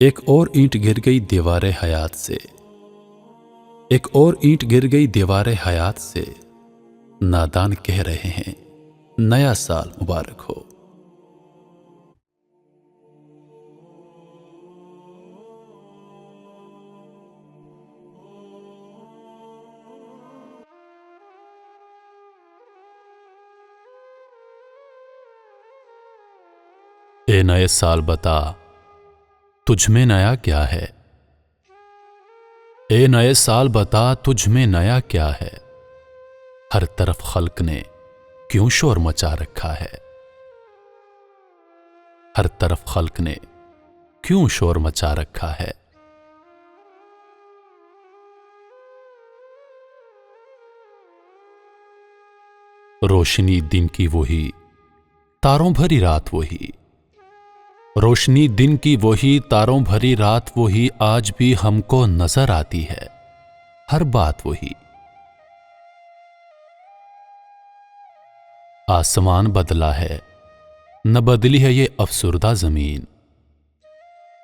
एक और ईंट गिर गई दीवारे हयात से, एक और ईंट गिर गई दीवारे हयात से। नादान कह रहे हैं नया साल मुबारक हो। ए नए साल बता तुझ में नया क्या है। ए नए साल बता तुझ में नया क्या है। हर तरफ खल्क ने क्यों शोर मचा रखा है। हर तरफ खल्क ने क्यों शोर मचा रखा है। रोशनी दिन की वही, तारों भरी रात वही। रोशनी दिन की वही, तारों भरी रात वही। आज भी हमको नजर आती है हर बात वही। आसमान बदला है न बदली है ये अफसुर्दा जमीन।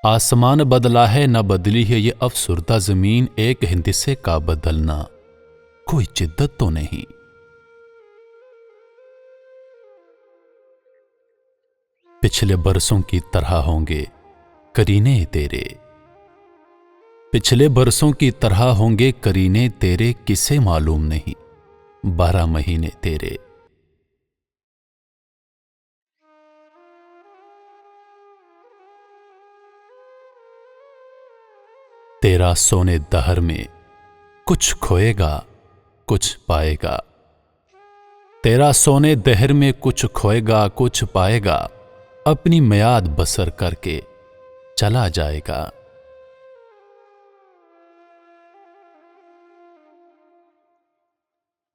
आसमान बदला है न बदली है ये अफसुर्दा जमीन। एक हिंदिसे का बदलना कोई जिद्दत तो नहीं। पिछले बरसों की तरह होंगे करीने तेरे। पिछले बरसों की तरह होंगे करीने तेरे। किसे मालूम नहीं 12 महीने तेरे। तेरा सोने दहर में कुछ खोएगा कुछ पाएगा। तेरा सोने दहर में कुछ खोएगा कुछ पाएगा। अपनी मियाद बसर करके चला जाएगा।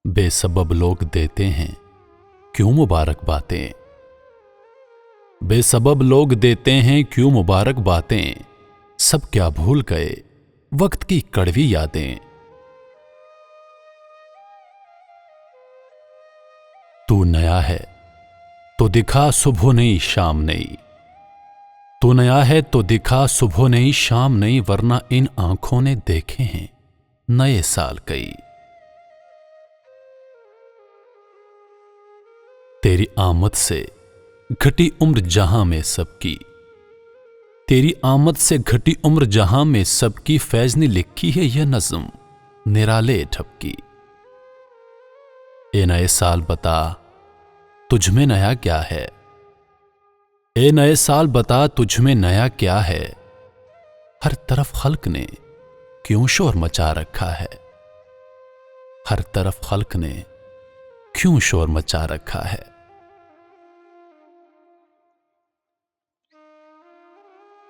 बेसबब लोग देते हैं क्यों मुबारक बातें। बेसबब लोग देते हैं क्यों मुबारक बातें। सब क्या भूल गए वक्त की कड़वी यादें। तू नया है तो दिखा सुबह नई शाम नई। तू नया है तो दिखा सुबह नई शाम नई। वरना इन आंखों ने देखे हैं नए साल कई। तेरी आमद से घटी उम्र जहां में सबकी। तेरी आमद से घटी उम्र जहां में सबकी। फैज ने लिखी है यह नज्म निराले ठपकी। ए नए साल बता तुझ में नया क्या है। ए नए साल बता तुझ में नया क्या है। हर तरफ खल्क ने क्यों शोर मचा रखा है। हर तरफ खल्क ने क्यों शोर मचा रखा है।